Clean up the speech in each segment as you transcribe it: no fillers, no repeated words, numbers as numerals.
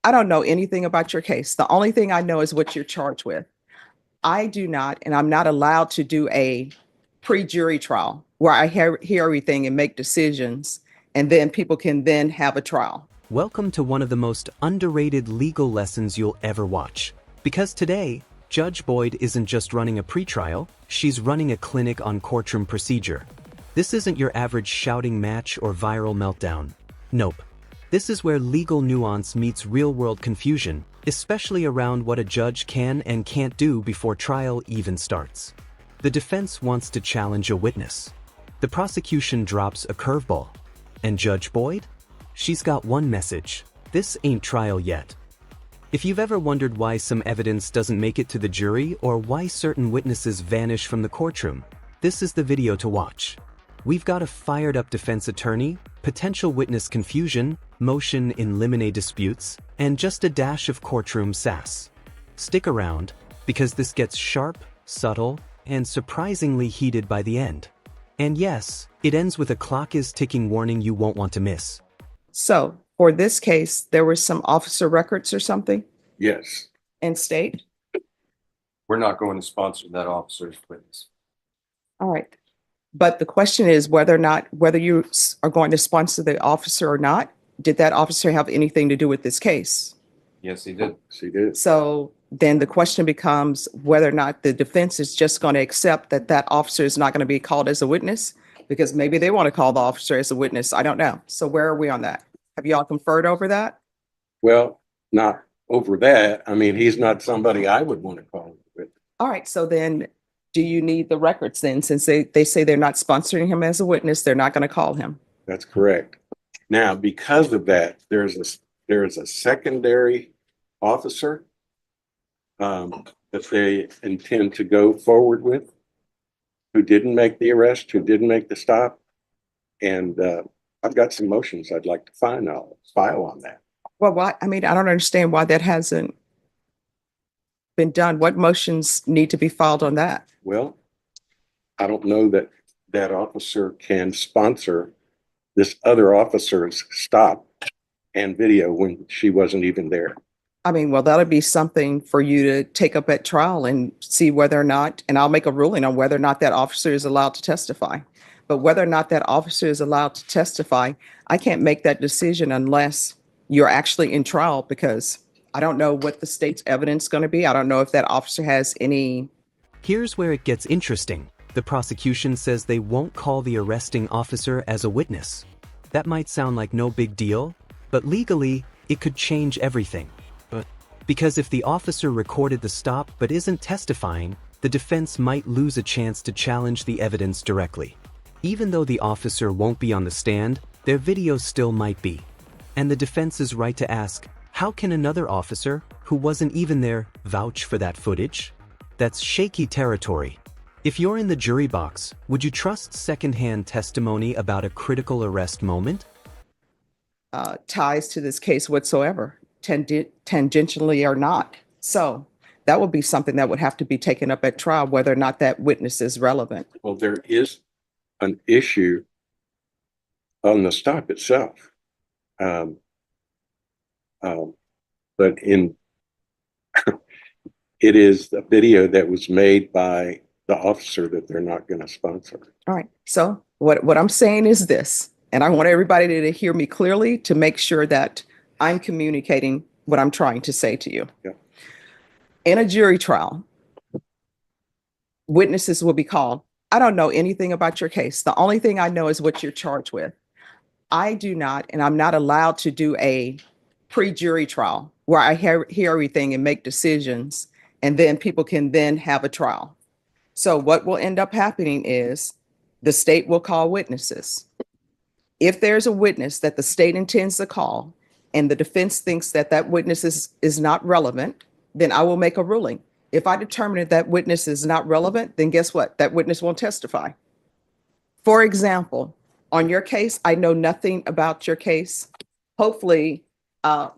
I don't know anything about your case. The only thing I know is what you're charged with. I do not, and I'm not allowed to do a pre-jury trial where I hear everything and make decisions, and then people can then have a trial. Welcome to one of the most underrated legal lessons you'll ever watch. Because today, Judge Boyd isn't just running a pretrial, she's running a clinic on courtroom procedure. This isn't your average shouting match or viral meltdown. Nope. This is where legal nuance meets real-world confusion, especially around what a judge can and can't do before trial even starts. The defense wants to challenge a witness. The prosecution drops a curveball. And Judge Boyd? She's got one message: this ain't trial yet. If you've ever wondered why some evidence doesn't make it to the jury or why certain witnesses vanish from the courtroom, this is the video to watch. We've got a fired-up defense attorney, potential witness confusion, motion in limine disputes, and just a dash of courtroom sass. Stick around, because this gets sharp, subtle, and surprisingly heated by the end. And yes, it ends with a clock is ticking warning you won't want to miss. So for this case, there were some officer records or something Yes, in state? we're not going to sponsor that officer's witness. All right. But the question is whether you are going to sponsor the officer or not. Did that officer have anything to do with this case? Yes, he did. She did. So then the question becomes whether or not the defense is just going to accept that that officer is not going to be called as a witness, because maybe they want to call the officer as a witness. I don't know. So where are we on that? Have you all conferred over that? Well, not over that. I mean, he's not somebody I would want to call with. All right. So then do you need the records then? Since they say they're not sponsoring him as a witness, they're not going to call him. That's correct. Now, because of that, there's a secondary officer that they intend to go forward with, who didn't make the arrest, who didn't make the stop. And I've got some motions I'd like to file on that. Well, why? I mean, I don't understand why that hasn't been done. What motions need to be filed on that? Well, I don't know that that officer can sponsor this other officer's stop and video when she wasn't even there. I mean, well, that'll be something for you to take up at trial and see whether or not, and I'll make a ruling on whether or not that officer is allowed to testify. But whether or not that officer is allowed to testify, I can't make that decision unless you're actually in trial, because I don't know what the state's evidence is going to be. I don't know if that officer has any. Here's where it gets interesting. The prosecution says they won't call the arresting officer as a witness. That might sound like no big deal, but legally, it could change everything. Because if the officer recorded the stop but isn't testifying, the defense might lose a chance to challenge the evidence directly. Even though the officer won't be on the stand, their video still might be. And the defense is right to ask, how can another officer, who wasn't even there, vouch for that footage? That's shaky territory. If you're in the jury box, would you trust secondhand testimony about a critical arrest moment? Ties to this case whatsoever, tangentially or not. So that would be something that would have to be taken up at trial, whether or not that witness is relevant. Well, there is an issue on the stop itself. But it is a video that was made by the officer that they're not going to sponsor. All right. So what I'm saying is this, and I want everybody to hear me clearly to make sure that I'm communicating what I'm trying to say to you. Yeah. In a jury trial, witnesses will be called. I don't know anything about your case. The only thing I know is what you're charged with. I do not, and I'm not allowed to do a pre-jury trial where I hear everything and make decisions, and then people can then have a trial. So what will end up happening is the state will call witnesses. If there's a witness that the state intends to call and the defense thinks that that witness is not relevant, then I will make a ruling. If I determine that that witness is not relevant, then guess what? That witness won't testify. For example, on your case, I know nothing about your case. Hopefully,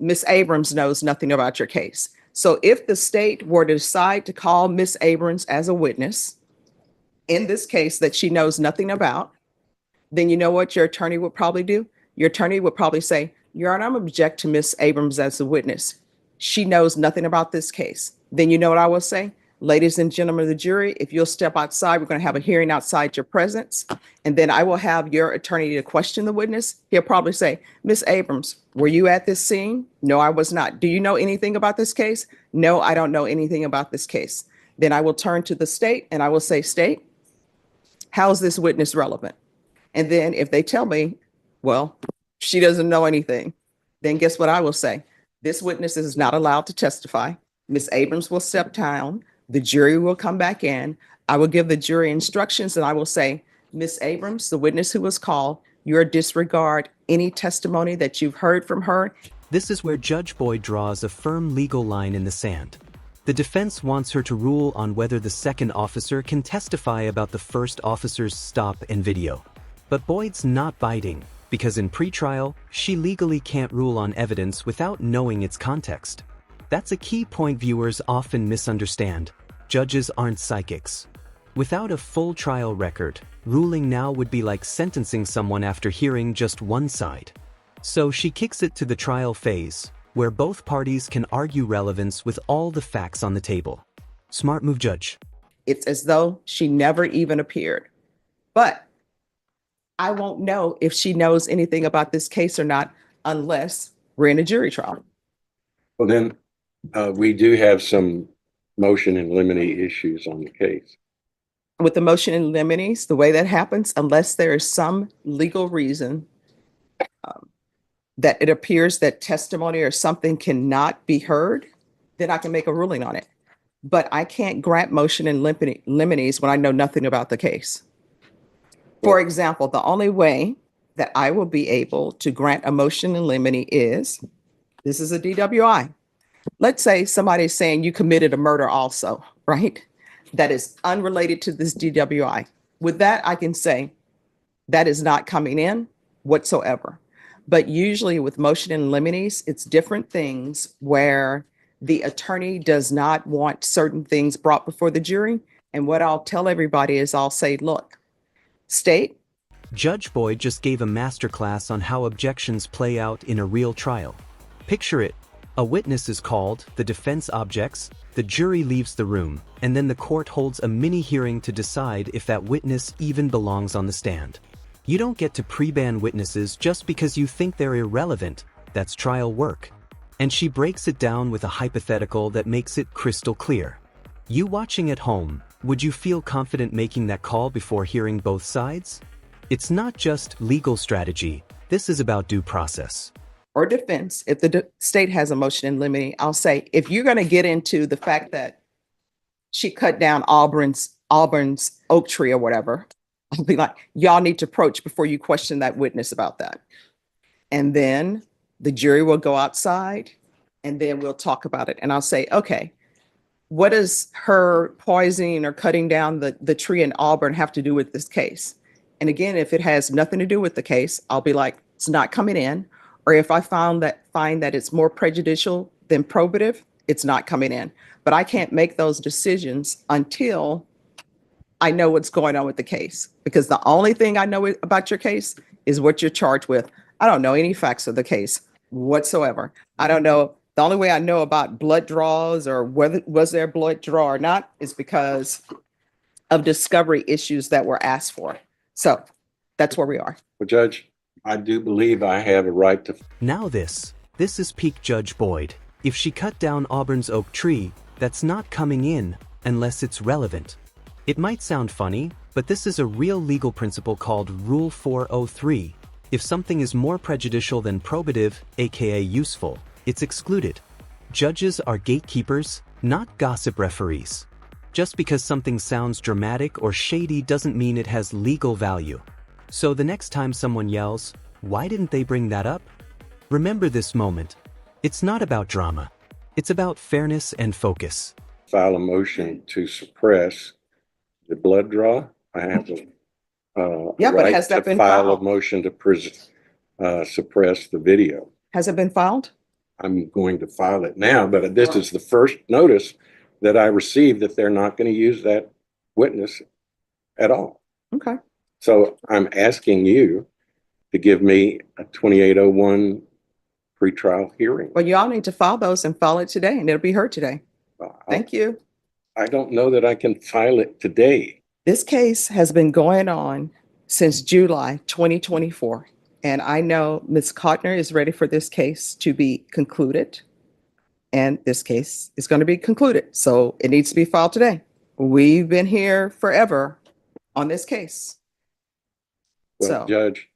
Ms. Abrams knows nothing about your case. So if the state were to decide to call Ms. Abrams as a witness in this case that she knows nothing about, then you know what your attorney would probably do? Your attorney would probably say, Your Honor, I'm object to Miss Abrams as a witness. She knows nothing about this case. Then you know what I will say? Ladies and gentlemen of the jury, if you'll step outside, we're going to have a hearing outside your presence. And then I will have your attorney to question the witness. He'll probably say, Miss Abrams, were you at this scene? No, I was not. Do you know anything about this case? No, I don't know anything about this case. Then I will turn to the state and I will say, State, how is this witness relevant? And then if they tell me, well, she doesn't know anything, then guess what I will say? This witness is not allowed to testify. Miss Abrams will step down. The jury will come back in. I will give the jury instructions and I will say, Miss Abrams, the witness who was called, you're disregard any testimony that you've heard from her. This is where Judge Boyd draws a firm legal line in the sand. The defense wants her to rule on whether the second officer can testify about the first officer's stop and video. But Boyd's not biting, because in pretrial, she legally can't rule on evidence without knowing its context. That's a key point viewers often misunderstand. Judges aren't psychics. Without a full trial record, ruling now would be like sentencing someone after hearing just one side. So she kicks it to the trial phase, where both parties can argue relevance with all the facts on the table. Smart move, Judge. It's as though she never even appeared. But I won't know if she knows anything about this case or not unless we're in a jury trial. Well, then, we do have some motion and limine issues on the case. With the motion in limines, the way that happens, unless there is some legal reason that it appears that testimony or something cannot be heard, then I can make a ruling on it. But I can't grant motion in limines when I know nothing about the case. For example, the only way that I will be able to grant a motion in limine is, this is a DWI. Let's say somebody's saying you committed a murder also, right? That is unrelated to this DWI. With that, I can say that is not coming in whatsoever. But usually with motion in limines, it's different things where the attorney does not want certain things brought before the jury. And what I'll tell everybody is I'll say, look, State. Judge Boyd just gave a masterclass on how objections play out in a real trial. Picture it. A witness is called, the defense objects, the jury leaves the room, and then the court holds a mini hearing to decide if that witness even belongs on the stand. You don't get to pre-ban witnesses just because you think they're irrelevant. That's trial work. And she breaks it down with a hypothetical that makes it crystal clear. You watching at home, would you feel confident making that call before hearing both sides? It's not just legal strategy. This is about due process. Or defense, if the state has a motion in limine, I'll say, if you're going to get into the fact that she cut down Auburn's oak tree or whatever, I'll be like, y'all need to approach before you question that witness about that. And then the jury will go outside and then we'll talk about it. And I'll say, okay, what does her poisoning or cutting down the tree in Auburn have to do with this case? And again, if it has nothing to do with the case, I'll be like, it's not coming in. Or if I find that it's more prejudicial than probative, it's not coming in. But I can't make those decisions until I know what's going on with the case. Because the only thing I know about your case is what you're charged with. I don't know any facts of the case whatsoever. I don't know. The only way I know about blood draws or whether was there a blood draw or not is because of discovery issues that were asked for. So that's where we are. Well, Judge, I do believe I have a right to. Now this is peak Judge Boyd. If she cut down Auburn's oak tree, that's not coming in unless it's relevant. It might sound funny, but this is a real legal principle called Rule 403. If something is more prejudicial than probative, aka useful, it's excluded. Judges are gatekeepers, not gossip referees. Just because something sounds dramatic or shady doesn't mean it has legal value. So the next time someone yells, "Why didn't they bring that up?" Remember this moment. It's not about drama. It's about fairness and focus. File a motion to suppress the blood draw. I have a but has that been file a filed? motion to suppress the video. Has it been filed? I'm going to file it now, but this is the first notice that I received that they're not going to use that witness at all. Okay. So I'm asking you to give me a 2801 pretrial hearing. Well, you all need to file those and file it today, and it'll be heard today. Thank you. I don't know that I can file it today. This case has been going on since July 2024, and I know Ms. Cotner is ready for this case to be concluded, and this case is going to be concluded, so it needs to be filed today. We've been here forever on this case. Well, So Judge,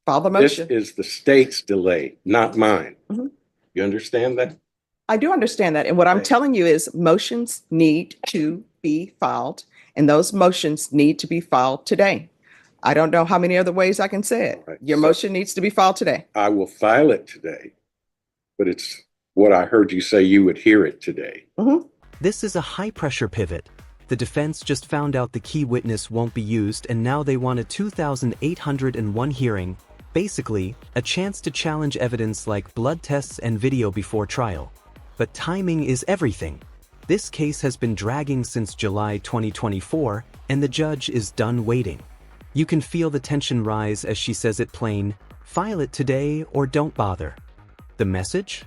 file the this motion. is the state's delay, not mine. Mhm. You understand that? I do understand that. And what I'm Okay. telling you is motions need to be filed, and those motions need to be filed today. I don't know how many other ways I can say it. Right. Your So- motion needs to be filed today. I will file it today, but it's what I heard you say you would hear it today. This is a high-pressure pivot. The defense just found out the key witness won't be used, and now they want a 2,801 hearing, basically, a chance to challenge evidence like blood tests and video before trial. But timing is everything. This case has been dragging since July 2024, and the judge is done waiting. You can feel the tension rise as she says it plain, file it today or don't bother. The message?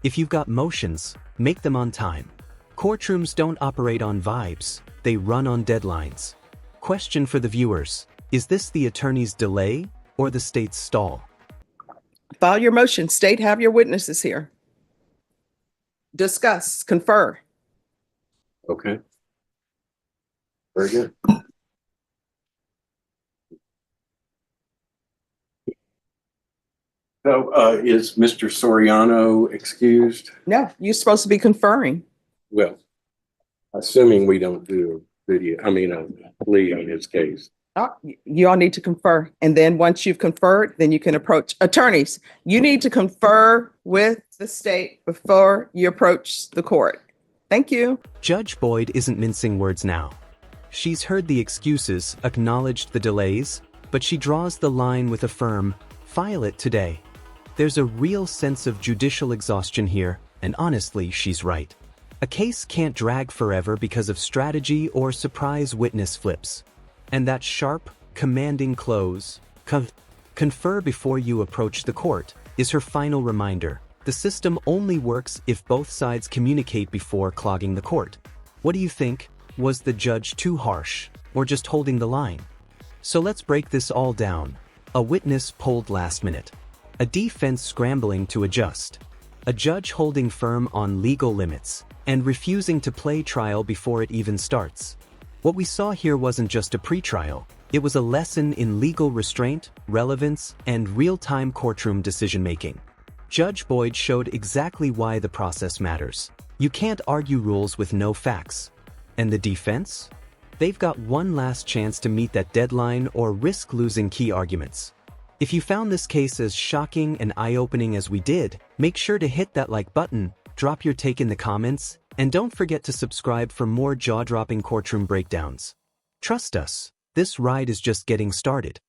If you've got motions, make them on time. Courtrooms don't operate on vibes, they run on deadlines. Question for the viewers, is this the attorney's delay or the state's stall? File your motion. State, have your witnesses here. Discuss, confer. Okay. Very good. So, is Mr. Soriano excused? No, you're supposed to be conferring. Well, assuming we don't do a video, a plea on his case. You all need to confer. And then once you've conferred, then you can approach attorneys. You need to confer with the state before you approach the court. Thank you. Judge Boyd isn't mincing words now. She's heard the excuses, acknowledged the delays, but she draws the line with a firm, file it today. There's a real sense of judicial exhaustion here, and honestly, she's right. A case can't drag forever because of strategy or surprise witness flips. And that sharp, commanding close, confer before you approach the court, is her final reminder. The system only works if both sides communicate before clogging the court. What do you think? Was the judge too harsh, or just holding the line? So let's break this all down. A witness pulled last minute. A defense scrambling to adjust. A judge holding firm on legal limits, and refusing to play trial before it even starts. What we saw here wasn't just a pretrial, it was a lesson in legal restraint, relevance, and real-time courtroom decision-making. Judge Boyd showed exactly why the process matters. You can't argue rules with no facts. And the defense? They've got one last chance to meet that deadline or risk losing key arguments. If you found this case as shocking and eye-opening as we did, make sure to hit that like button, drop your take in the comments, and don't forget to subscribe for more jaw-dropping courtroom breakdowns. Trust us, this ride is just getting started.